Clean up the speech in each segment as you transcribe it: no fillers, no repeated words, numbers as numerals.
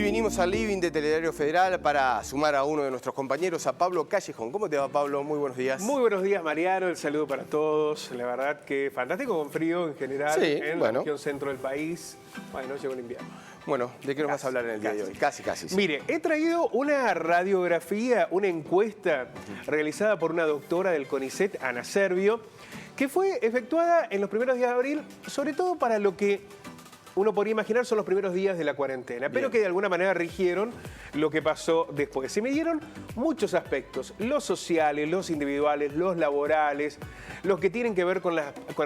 vinimos al living de Telediario Federal para sumar a uno de nuestros compañeros, a Pablo Callejón. ¿Cómo te va, Pablo? Muy buenos días. Muy buenos días, Mariano. El saludo para todos. La verdad que fantástico con frío en general en la región centro del país. Bueno, llegó el invierno. Bueno, ¿de qué nos vas a hablar en el día de hoy? Casi. Sí. Mire, he traído una radiografía, una encuesta realizada por una doctora del CONICET, Ana Servio, que fue efectuada en los primeros días de abril, sobre todo para lo que uno podría imaginar son los primeros días de la cuarentena, pero que de alguna manera rigieron lo que pasó después. Se midieron muchos aspectos, los sociales, los individuales, los laborales, los que tienen que ver con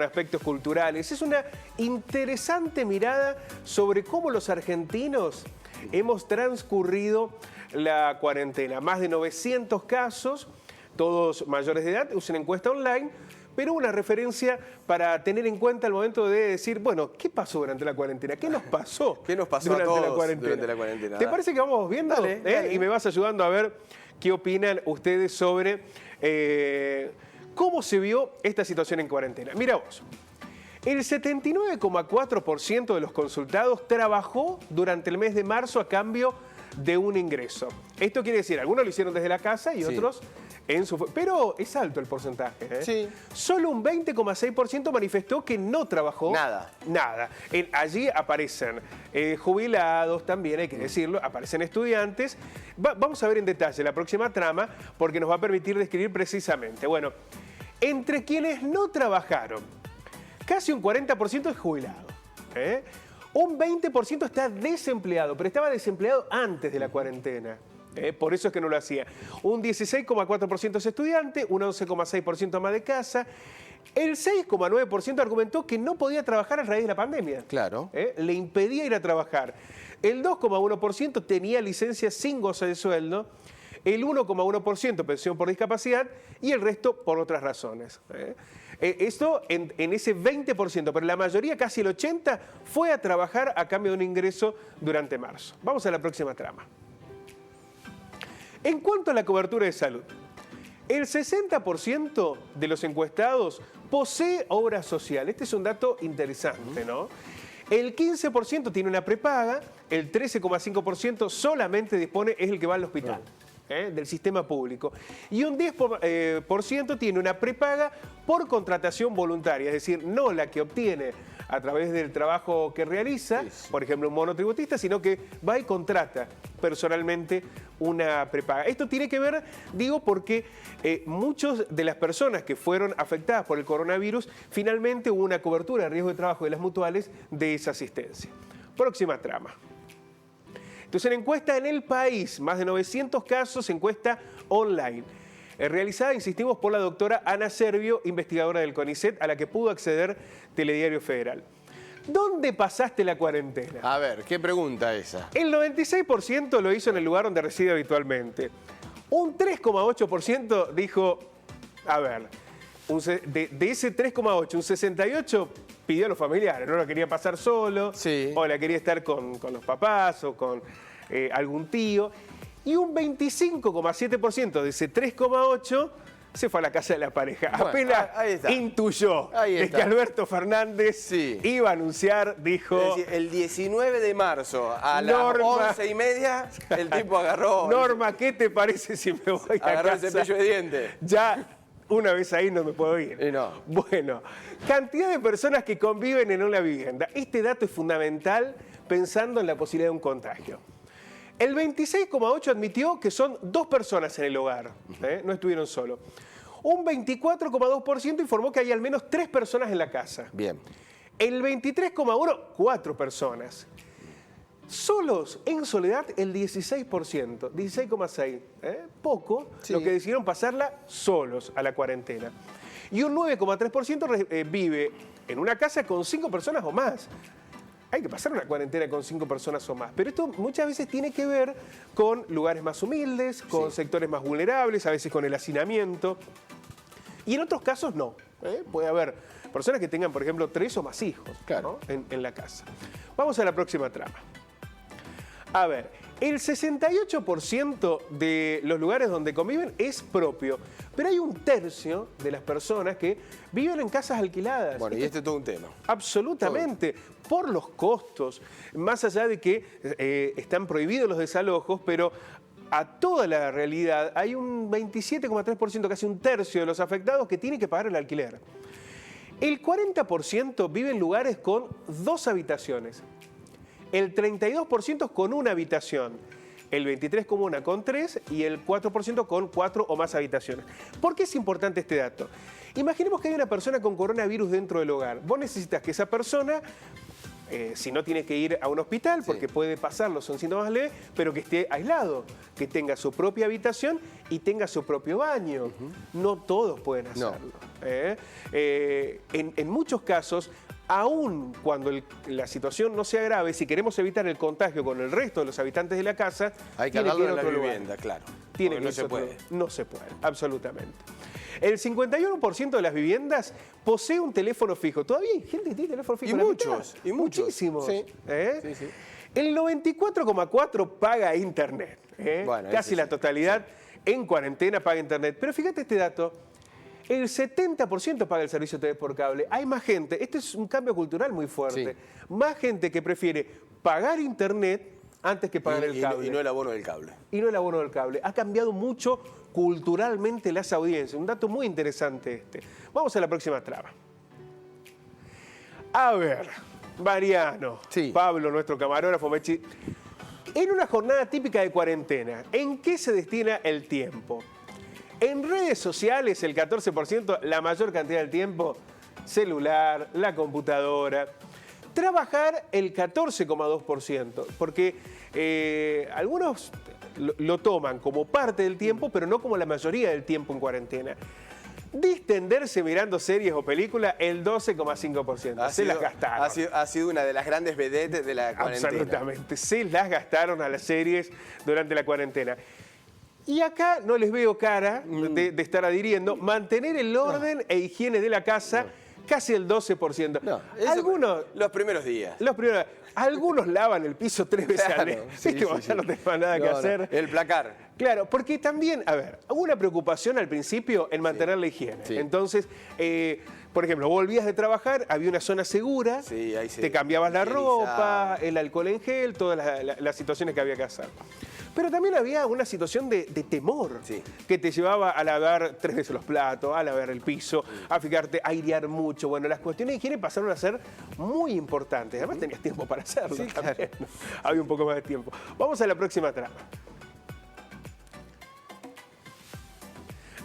aspectos culturales. Es una interesante mirada sobre cómo los argentinos hemos transcurrido la cuarentena. Más de 900 casos, todos mayores de edad, es una encuesta online, pero una referencia para tener en cuenta al momento de decir, bueno, ¿qué pasó durante la cuarentena? ¿Qué nos pasó? ¿Qué nos pasó durante a todos la cuarentena? durante la cuarentena? ¿Te parece que vamos viendo? Dale. Y me vas ayudando a ver qué opinan ustedes sobre cómo se vio esta situación en cuarentena. Mira vos, el 79,4% de los consultados trabajó durante el mes de marzo a cambio de un ingreso. Esto quiere decir, algunos lo hicieron desde la casa y otros en su... Pero es alto el porcentaje. Sí. Solo un 20,6% manifestó que no trabajó. Nada. Allí aparecen jubilados también, hay que decirlo, aparecen estudiantes. Vamos a ver en detalle la próxima trama porque nos va a permitir describir precisamente. Bueno, entre quienes no trabajaron, casi un 40% es jubilado. Un 20% está desempleado, pero estaba desempleado antes de la cuarentena. Por eso es que no lo hacía. Un 16,4% es estudiante, un 11,6% ama de casa. El 6,9% argumentó que no podía trabajar a raíz de la pandemia. Claro. Le impedía ir a trabajar. El 2,1% tenía licencia sin goce de sueldo. El 1,1% pensión por discapacidad y el resto por otras razones. Esto en ese 20%, pero la mayoría, casi el 80%, fue a trabajar a cambio de un ingreso durante marzo. Vamos a la próxima trama. En cuanto a la cobertura de salud, el 60% de los encuestados posee obra social. Este es un dato interesante, ¿no? El 15% tiene una prepaga, el 13,5% solamente dispone, es el que va al hospital. Del sistema público. Y un 10% tiene una prepaga por contratación voluntaria, es decir, no la que obtiene a través del trabajo que realiza, por ejemplo, un monotributista, sino que va y contrata personalmente una prepaga. Esto tiene que ver, digo, porque muchas de las personas que fueron afectadas por el coronavirus, finalmente hubo una cobertura de riesgo de trabajo de las mutuales de esa asistencia. Próxima trama. Entonces, en encuesta en el país, más de 900 casos, encuesta online. Realizada, insistimos, por la doctora Ana Servio, investigadora del CONICET, a la que pudo acceder Telediario Federal. ¿Dónde pasaste la cuarentena? A ver, ¿qué pregunta esa? El 96% lo hizo en el lugar donde reside habitualmente. Un 3,8% dijo, a ver, de ese 3,8, un 68% pidió a los familiares, no la quería pasar solo, o la quería estar con los papás o con algún tío. Y un 25,7% de ese 3,8% se fue a la casa de la pareja. Bueno, apenas intuyó que Alberto Fernández iba a anunciar, dijo... Es decir, el 19 de marzo a las 11:30 el tipo agarró... Norma, ¿qué te parece si me voy a casa? Agarró el cepillo de dientes. Ya... Una vez ahí no me puedo ir. No. Bueno, cantidad de personas que conviven en una vivienda. Este dato es fundamental pensando en la posibilidad de un contagio. El 26,8% admitió que son 2 personas en el hogar, no estuvieron solos. Un 24,2% informó que hay al menos 3 personas en la casa. Bien. El 23,1%, 4 personas. Solos, en soledad, el 16%, 16,6%. Poco, los que decidieron pasarla solos a la cuarentena. Y un 9,3% vive en una casa con 5 personas o más. Hay que pasar una cuarentena con 5 personas o más. Pero esto muchas veces tiene que ver con lugares más humildes, con sectores más vulnerables, a veces con el hacinamiento. Y en otros casos no. Puede haber personas que tengan, por ejemplo, 3 o más hijos, ¿no? en la casa. Vamos a la próxima trama. A ver, El 68% de los lugares donde conviven es propio, pero hay un tercio de las personas que viven en casas alquiladas. Bueno, y este es todo un tema. Absolutamente, por los costos, más allá de que están prohibidos los desalojos, pero a toda la realidad hay un 27,3%, casi un tercio de los afectados que tienen que pagar el alquiler. El 40% vive en lugares con 2 habitaciones. El 32% con 1 habitación, el 23,1% con 3 y el 4% con 4 o más habitaciones. ¿Por qué es importante este dato? Imaginemos que hay una persona con coronavirus dentro del hogar. Vos necesitas que esa persona, si no tiene que ir a un hospital, porque puede pasarlo, son síntomas leves, pero que esté aislado, que tenga su propia habitación y tenga su propio baño. No todos pueden hacerlo. En muchos casos, aún cuando la situación no sea grave, si queremos evitar el contagio con el resto de los habitantes de la casa, hay que hablarlo en la vivienda, claro. No se puede. No se puede, absolutamente. El 51% de las viviendas posee un teléfono fijo. Todavía hay gente que tiene teléfono fijo. Y muchos. Muchísimos. Sí. El 94,4% paga internet. Bueno, casi la totalidad en cuarentena paga internet. Pero fíjate este dato. El 70% paga el servicio de TV por cable. Hay más gente, este es un cambio cultural muy fuerte, más gente que prefiere pagar internet antes que pagar el cable. Y no el abono del cable. Y no el abono del cable. Ha cambiado mucho culturalmente las audiencias. Un dato muy interesante este. Vamos a la próxima trama. A ver, Mariano, Pablo, nuestro camarógrafo, Mechi, en una jornada típica de cuarentena, ¿en qué se destina el tiempo? En redes sociales, el 14%, la mayor cantidad del tiempo, celular, la computadora. Trabajar, el 14,2%, porque algunos lo toman como parte del tiempo, pero no como la mayoría del tiempo en cuarentena. Distenderse mirando series o películas, el 12,5%. Se las gastaron. Ha sido una de las grandes vedettes de la cuarentena. Absolutamente. Se las gastaron a las series durante la cuarentena. Y acá no les veo cara de estar adhiriendo. Mantener el orden e higiene de la casa, casi el 12%. Algunos, los primeros días. Algunos lavan el piso 3 veces al mes. Ya no tengo nada que hacer. El placar. Claro, porque también, a ver, hubo una preocupación al principio en mantener la higiene. Entonces, por ejemplo, volvías de trabajar, había una zona segura, te cambiabas la ropa, el alcohol en gel, todas las situaciones que había que hacer. Pero también había una situación de temor que te llevaba a lavar 3 veces los platos, a lavar el piso, a fijarte, a airear mucho. Bueno, las cuestiones de higiene pasaron a ser muy importantes. Además tenías tiempo para hacerlo también. Claro. Había un poco más de tiempo. Vamos a la próxima trama.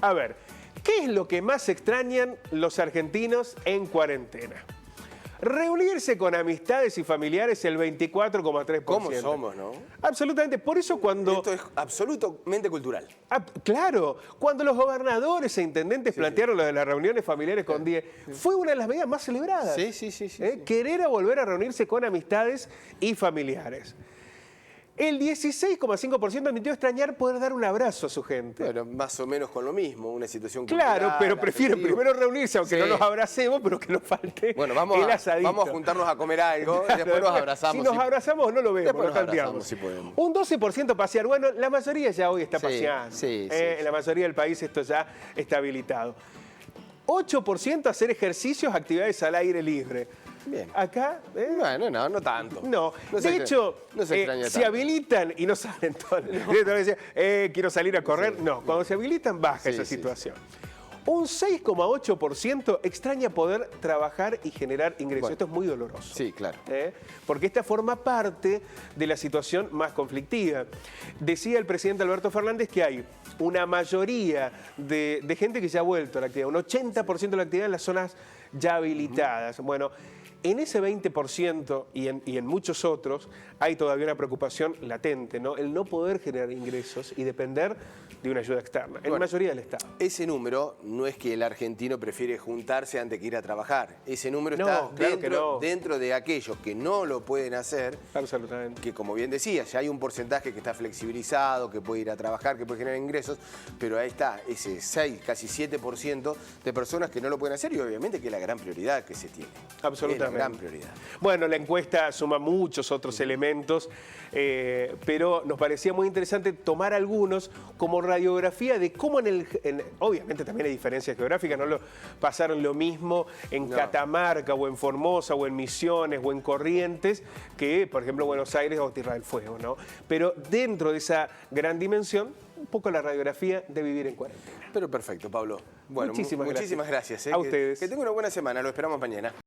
A ver, ¿qué es lo que más extrañan los argentinos en cuarentena? Reunirse con amistades y familiares, el 24,3%. ¿Cómo somos, no? Absolutamente. Por eso cuando... Esto es absolutamente cultural. Claro. Cuando los gobernadores e intendentes plantearon lo de las reuniones familiares con 10, fue una de las medidas más celebradas. Querer volver a reunirse con amistades y familiares. El 16,5% admitió extrañar poder dar un abrazo a su gente. Bueno, más o menos con lo mismo, una situación Claro, pero prefieren primero reunirse, aunque no nos abracemos, pero que nos falte el asadito. Vamos a juntarnos a comer algo y después nos abrazamos. Si nos abrazamos, no lo vemos, después nos tanteamos. Si podemos. Un 12% pasear. Bueno, la mayoría ya hoy está paseando. En la mayoría del país esto ya está habilitado. 8% hacer ejercicios, actividades al aire libre. Bien. Acá... Bueno, no tanto. No. De hecho, se habilitan y no salen todos. Quiero salir a correr. No, cuando se habilitan baja esa situación. Un 6,8% extraña poder trabajar y generar ingresos. Bueno, esto es muy doloroso. Sí, claro. Porque esta forma parte de la situación más conflictiva. Decía el presidente Alberto Fernández que hay una mayoría de gente que ya ha vuelto a la actividad, un 80% de la actividad en las zonas ya habilitadas. Bueno, en ese 20% y en muchos otros hay todavía una preocupación latente, ¿no? El no poder generar ingresos y depender de una ayuda externa, en la mayoría del Estado. Ese número no es que el argentino prefiere juntarse antes que ir a trabajar. Ese número está dentro de aquellos que no lo pueden hacer. Absolutamente. Que como bien decía, ya hay un porcentaje que está flexibilizado, que puede ir a trabajar, que puede generar ingresos, pero ahí está ese 6, casi 7% de personas que no lo pueden hacer y obviamente que es la gran prioridad que se tiene. Absolutamente. gran prioridad. Bueno, la encuesta suma muchos otros elementos, pero nos parecía muy interesante tomar algunos como radiografía de cómo obviamente también hay diferencias geográficas, no pasaron lo mismo en Catamarca o en Formosa o en Misiones o en Corrientes que, por ejemplo, Buenos Aires o Tierra del Fuego, ¿no? Pero dentro de esa gran dimensión, un poco la radiografía de vivir en cuarentena. Pero perfecto, Pablo. Bueno, muchísimas gracias. A ustedes. Que tenga una buena semana, lo esperamos mañana.